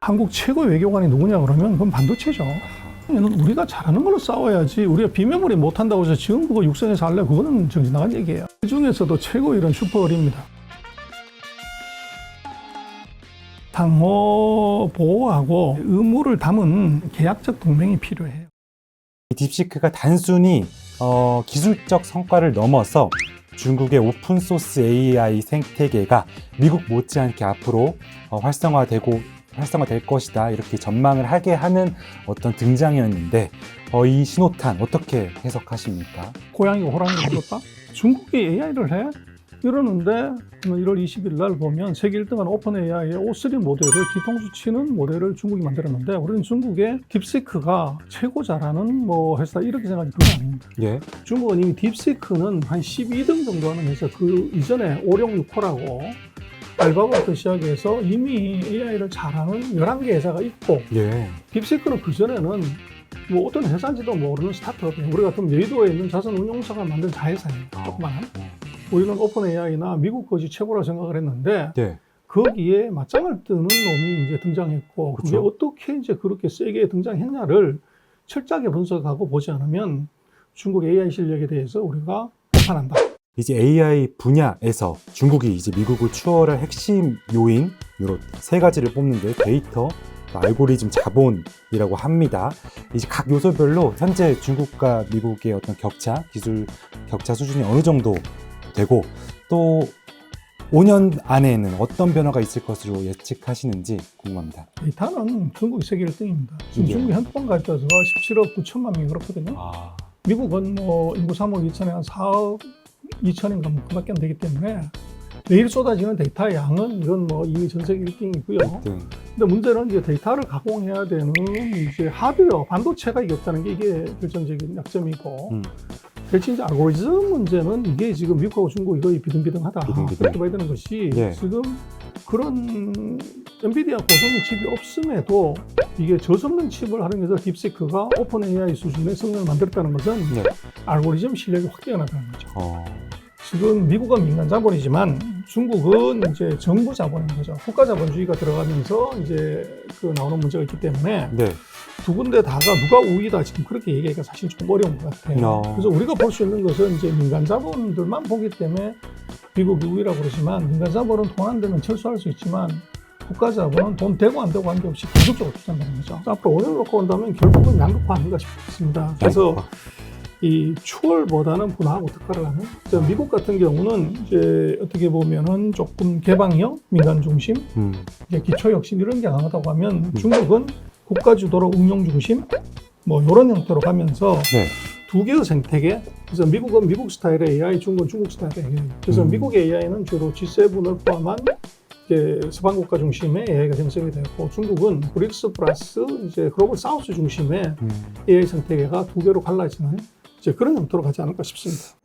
한국 최고 외교관이 누구냐 그러면 그건 반도체죠. 우리가 잘하는 걸로 싸워야지 우리가 비메모리 못한다고 해서 지금 그거 육성해서 할래? 그거는 정신 나간 얘기예요. 그 중에서도 최고 일은 슈퍼어리입니다. 상호 보호하고 의무를 담은 계약적 동맹이 필요해요. 딥시크가 단순히 기술적 성과를 넘어서 중국의 오픈소스 AI 생태계가 미국 못지않게 앞으로 활성화될 것이다, 이렇게 전망을 하게 하는 어떤 등장이었는데 이 신호탄 어떻게 해석하십니까? 고양이가 호랑이를 불렀다? 중국이 AI를 해? 이러는데 1월 20일 날 보면 세계 1등한 오픈 AI의 O3 모델을 뒤통수 치는 모델을 중국이 만들었는데, 우리는 중국의 딥시크가 최고 잘하는 회사 이렇게 생각하지 그건 아닙니다. 예. 중국은 이미 딥시크는 한 12등 정도 하는 회사, 그 이전에 566호라고 알바바부터 시작해서 이미 AI를 잘하는 11개 회사가 있고, 예. 딥시크는 그전에는 어떤 회사인지도 모르는 스타트업이에요. 우리 같은 여의도에 있는 자선 운용사가 만든 자회사예요. 조그만한. 우리는 오픈 AI나 미국 것이 최고라고 생각을 했는데, 네. 거기에 맞짱을 뜨는 놈이 이제 등장했고, 그게 그렇죠. 어떻게 이제 그렇게 세게 등장했냐를 철저하게 분석하고 보지 않으면 중국 AI 실력에 대해서 우리가 비판한다. 이제 AI 분야에서 중국이 이제 미국을 추월할 핵심 요인으로 3가지를 뽑는데 데이터, 알고리즘, 자본이라고 합니다. 이제 각 요소별로 현재 중국과 미국의 어떤 기술 격차 수준이 어느 정도 되고, 또 5년 안에는 어떤 변화가 있을 것으로 예측하시는지 궁금합니다. 데이터는 중국이 세계 1등입니다. 지금 예. 중국이 핸드폰 가입자가 17억 9천만 명이 그렇거든요. 미국은 인구 3억 2천에 한 4억 2천인가 그밖에 안 되기 때문에 매일 쏟아지는 데이터의 양은 이건 이미 전 세계 1등이고요. 근데 문제는 이제 데이터를 가공해야 되는 이제 하드웨어, 반도체가 이게 없다는 게 이게 결정적인 약점이고, 대신 이제 알고리즘 문제는 이게 지금 미국하고 중국이 거의 비등비등하다. 그렇게 봐야 되는 것이, 예. 지금 그런 엔비디아 고성능 칩이 없음에도 이게 저성능 칩을 활용해서 딥시크가 오픈 AI 수준의 성능을 만들었다는 것은 네. 알고리즘 실력이 확 뛰어나다는 거죠. 지금 미국은 민간 자본이지만 중국은 이제 정부 자본인 거죠. 국가 자본주의가 들어가면서 이제 나오는 문제가 있기 때문에 네. 두 군데 다가 누가 우위다 지금 그렇게 얘기하기가 사실 좀 어려운 것 같아요. 그래서 우리가 볼 수 있는 것은 이제 민간 자본들만 보기 때문에 미국이 우위라고 그러지만, 민간 자본은 돈 안 되면 철수할 수 있지만 국가 자본은 돈 되고 안 되고 관계없이 계속적으로 투자한다는 거죠. 앞으로 5년 놓고 온다면 결국은 양극화 아닌가 싶습니다. 그래서 이 추월보다는 분화하고 특화를 하는, 미국 같은 경우는 이제 어떻게 보면은 조금 개방형, 민간 중심, 이제 기초 혁신 이런 게 강하다고 하면, 중국은 국가 주도로 응용 중심, 이런 형태로 가면서 네. 두 개의 생태계. 그래서 미국은 미국 스타일의 AI, 중국은 중국 스타일의 AI. 그래서 미국의 AI는 주로 G7을 포함한 이제 서방 국가 중심의 AI가 형성이 되었고, 중국은 브릭스 플러스 이제 글로벌 사우스 중심의 AI 생태계가 두 개로 갈라지는 이제 그런 형태로 가지 않을까 싶습니다.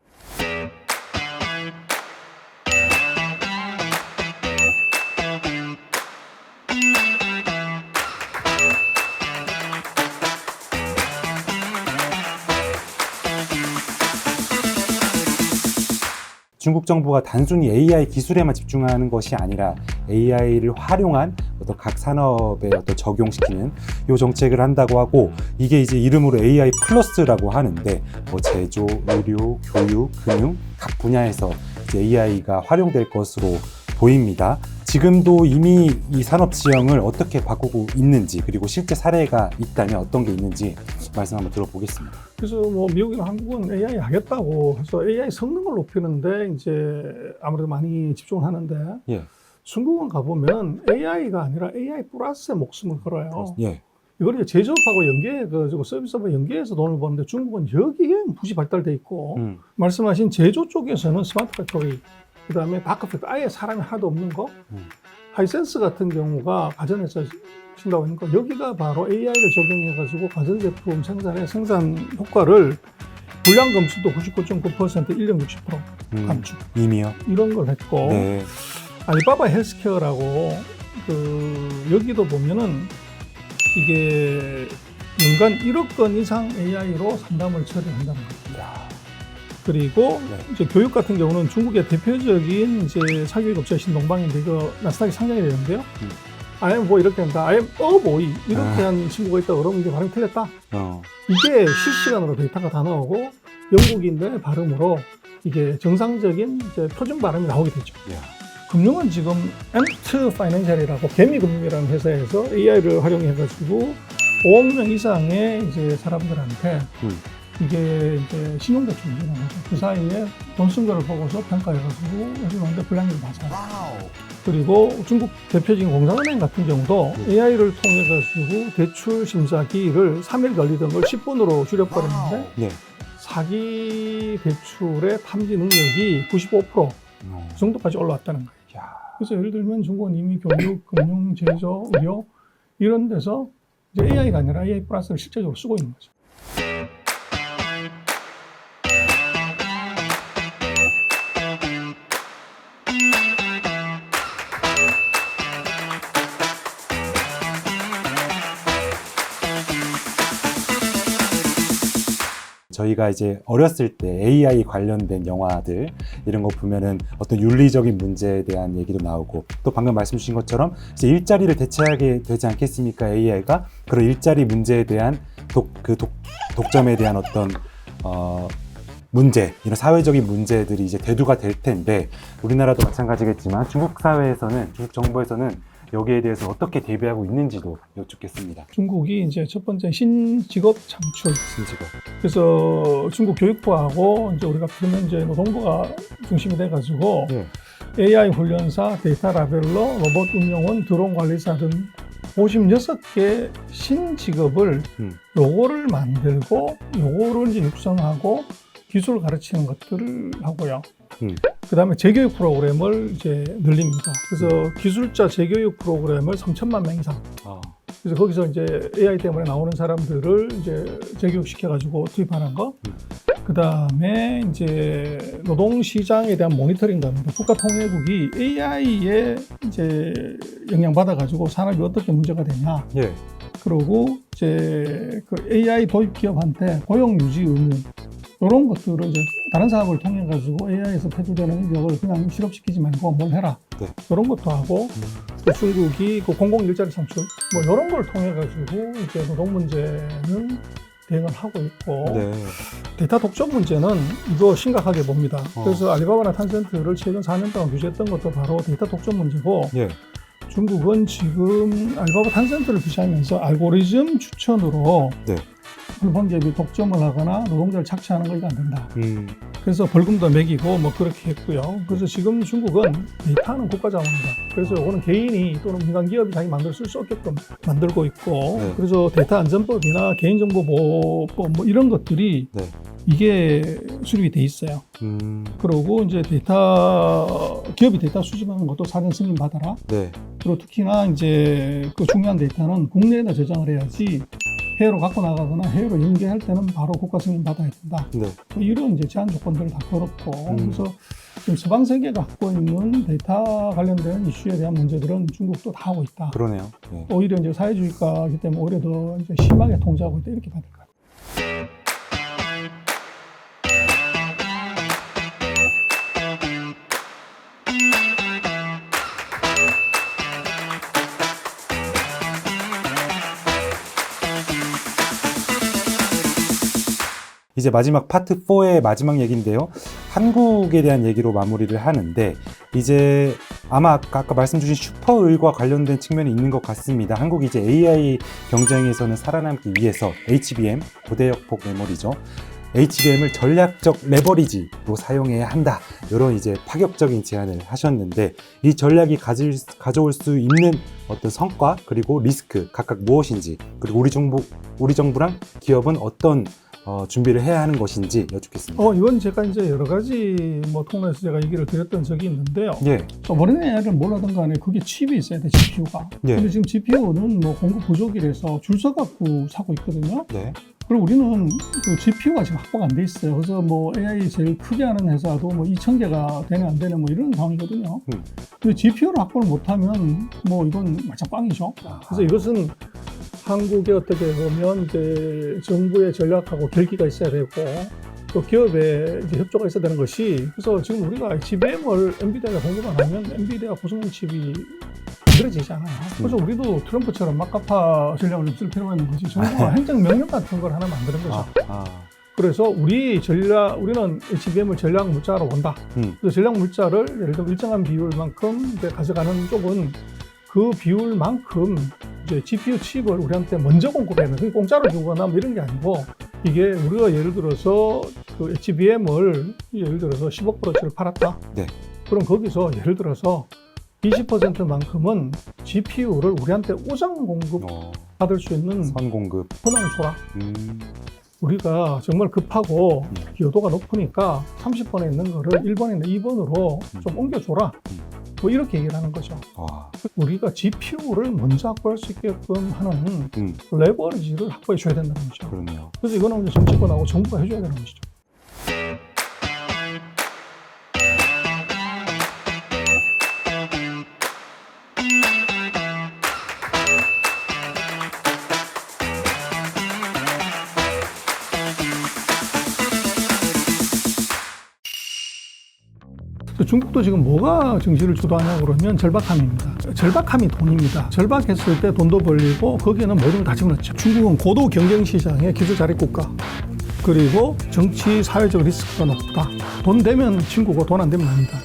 중국 정부가 단순히 AI 기술에만 집중하는 것이 아니라 AI를 활용한 어떤 각 산업에 적용시키는 이 정책을 한다고 하고, 이게 이제 이름으로 AI 플러스라고 하는데 제조, 의료, 교육, 금융 각 분야에서 이제 AI가 활용될 것으로 보입니다. 지금도 이미 이 산업 지형을 어떻게 바꾸고 있는지, 그리고 실제 사례가 있다면 어떤 게 있는지 말씀 한번 들어보겠습니다. 그래서 미국이나 한국은 AI 하겠다고 해서 AI 성능을 높이는데 이제 아무래도 많이 집중을 하는데, 예. 중국은 가보면 AI가 아니라 AI 플러스에 목숨을 걸어요. 예. 이걸 이제 제조업하고 연계해가지고 서비스업하고 연계해서 돈을 버는데, 중국은 여기에 부지 발달돼 있고, 말씀하신 제조 쪽에서는 스마트 팩토리, 그 다음에 다크 팩토리, 아예 사람이 하나도 없는 거, 하이센스 같은 경우가 가전에서 신다고 하는 거, 여기가 바로 AI를 적용해가지고 가전제품 생산 효과를 불량 검수도 99.9%, 인력 60% 감축. 이미요? 이런 걸 했고, 네. 알바바 헬스케어라고 여기도 보면은 이게 연간 1억 건 이상 AI로 상담을 처리한다는 겁니다. 그리고 이제 교육 같은 경우는 중국의 대표적인 이제 사교육 업체 신동방인데, 이거 나스닥에 상장이 되는데요. am 뭐 이렇게 한다. I am a boy 이렇게 한 친구가 있다 그러면 이게 발음이 틀렸다. 이게 실시간으로 데이터가 다 나오고 영국인들의 발음으로 이게 정상적인 이제 표준 발음이 나오게 되죠. 금융은 지금 엠트 파이낸셜이라고 개미금융이라는 회사에서 AI를 활용해가지고 5억 명 이상의 이제 사람들한테 이게 이제 신용대출 문제는 거죠. 그 사이에 돈 쓴 거를 보고서 평가해가지고 해주는데 불량률이 낮아요. 그리고 중국 대표적인 공상은행 같은 경우도 AI를 통해가지고 대출 심사기를 3일 걸리던 걸 10분으로 줄여버렸는데 사기 대출의 탐지 능력이 95% 그 정도까지 올라왔다는 거예요. 그래서 예를 들면 중국은 이미 교육, 금융, 제조, 의료 이런 데서 이제 AI가 아니라 AI 플러스를 실제적으로 쓰고 있는 거죠. 저희가 이제 어렸을 때 AI 관련된 영화들 이런 거 보면은 어떤 윤리적인 문제에 대한 얘기도 나오고 또 방금 말씀 주신 것처럼 이제 일자리를 대체하게 되지 않겠습니까? AI가 그런 일자리 문제에 대한 독점에 대한 어떤 문제, 이런 사회적인 문제들이 이제 대두가 될 텐데 우리나라도 마찬가지겠지만 중국 사회에서는, 중국 정부에서는 여기에 대해서 어떻게 대비하고 있는지도 여쭙겠습니다. 중국이 이제 첫 번째 신직업 창출. 신직업. 그래서 중국 교육부하고 이제 우리가 그러면 이제 노동부가 중심이 돼가지고 AI 훈련사, 데이터 라벨러, 로봇 운영원, 드론 관리사 등 56개 신직업을 요거를 만들고 요거를 이제 육성하고 기술을 가르치는 것들을 하고요. 그 다음에 재교육 프로그램을 이제 늘립니다. 그래서 기술자 재교육 프로그램을 3천만 명 이상. 그래서 거기서 이제 AI 때문에 나오는 사람들을 이제 재교육시켜가지고 투입하는 거. 그 다음에 이제 노동시장에 대한 모니터링도 합니다. 국가통일국이 AI에 이제 영향받아가지고 산업이 어떻게 문제가 되냐. 그리고 이제 그 AI 도입 기업한테 고용 유지 의무. 이런 것들을 이제 다른 사업을 통해 가지고 AI에서 폐출되는 인력을 그냥 실업시키지 말고 뭘 해라. 이런 것도 하고 또 중국이 그 공공 일자리 창출 뭐 이런 걸 통해 가지고 이제 노동 문제는 대응을 하고 있고 데이터 독점 문제는 이거 심각하게 봅니다. 그래서 알리바바나 탄센트를 최근 4년 동안 규제했던 것도 바로 데이터 독점 문제고 중국은 지금 알리바바 탄센트를 규제하면서 알고리즘 추천으로 일본 기업이 독점을 하거나 노동자를 착취하는 거 이거 안 된다. 그래서 벌금도 매기고 뭐 그렇게 했고요. 그래서 지금 중국은 데이터는 국가 자원이다. 그래서 이거는 개인이 또는 민간 기업이 자기 마음대로 쓸 수 없게끔 만들고 있고 그래서 데이터 안전법이나 개인정보보호법 뭐 이런 것들이 이게 수립이 돼 있어요. 그리고 이제 기업이 데이터 수집하는 것도 사전 승인 받아라. 그리고 특히나 이제 그 중요한 데이터는 국내에다 저장을 해야지 해외로 갖고 나가거나 해외로 연계할 때는 바로 국가 승인 받아야 된다. 뭐 이런 이제 제한 조건들을 다 걸었고 그래서 지금 서방 세계가 갖고 있는 데이터 관련된 이슈에 대한 문제들은 중국도 다 하고 있다. 그러네요. 오히려 이제 사회주의가이기 때문에 오히려 더 이제 심하게 통제하고 있다 이렇게 봐야 될 것 같아요. 이제 마지막 파트 4의 마지막 얘기인데요. 한국에 대한 얘기로 마무리를 하는데 이제 아마 아까 말씀 주신 슈퍼을과 관련된 측면이 있는 것 같습니다. 한국이 이제 AI 경쟁에서는 살아남기 위해서 HBM, 고대역폭 메모리죠. HBM을 전략적 레버리지로 사용해야 한다. 이런 이제 파격적인 제안을 하셨는데 이 전략이 가져올 수 있는 어떤 성과 그리고 리스크 각각 무엇인지 그리고 우리 정부랑 기업은 어떤 준비를 해야 하는 것인지 여쭙겠습니다. 이건 제가 이제 여러 가지 뭐 통로에서 제가 얘기를 드렸던 적이 있는데요. 어린 AI를 몰라든 간에 그게 칩이 있어야 돼, GPU가. 근데 지금 GPU는 뭐 공급 부족이라서 줄 서 갖고 사고 있거든요. 그리고 우리는 그 GPU가 지금 확보가 안 돼 있어요. 그래서 뭐 AI 제일 크게 하는 회사도 뭐 2,000개가 되네 안 되네 뭐 이런 상황이거든요. 근데 GPU를 확보를 못하면 뭐 이건 말짱 꽝이죠. 그래서 이것은 한국에 어떻게 보면 이제 정부의 전략하고 결기가 있어야 되고 또 기업의 이제 협조가 있어야 되는 것이 그래서 지금 우리가 HBM을 엔비디아가 공급을 하면 엔비디아 고성능 칩이 만들어지지 않아요. 그래서 우리도 트럼프처럼 막가파 전략을 쓸 필요가 있는 거지. 정부가 행정명령 같은 걸 하나 만드는 거죠. 그래서 우리는 HBM을 전략 물자로 본다. 그래서 전략 물자를 예를 들어 일정한 비율만큼 이제 가져가는 쪽은 그 비율만큼 이제 GPU 칩을 우리한테 먼저 공급해야 돼. 공짜로 주거나 뭐 이런 게 아니고 이게 우리가 예를 들어서 그 HBM을 예를 들어서 10억 프로치를 팔았다. 네. 그럼 거기서 예를 들어서 20%만큼은 GPU를 우리한테 우선 공급 받을 수 있는 선공급 권한을 줘라. 우리가 정말 급하고 기여도가 높으니까 30번에 있는 거를 1번이나 2번으로 좀 옮겨줘라. 뭐 이렇게 얘기를 하는 거죠. 우리가 GPU를 먼저 확보할 수 있게끔 하는 레버리지를 확보해 줘야 된다는 거죠. 그러네요. 그래서 이거는 이제 정치권하고 정부가 해줘야 되는 것이죠. 중국도 지금 뭐가 정치를 주도하냐고 그러면 절박함입니다. 절박함이 돈입니다. 절박했을 때 돈도 벌리고 거기에는 모든 걸 다 집어넣죠. 중국은 고도 경쟁시장의 기술 자립 국가, 그리고 정치 사회적 리스크가 높다. 돈 되면 친구고 돈 안 되면 아니다.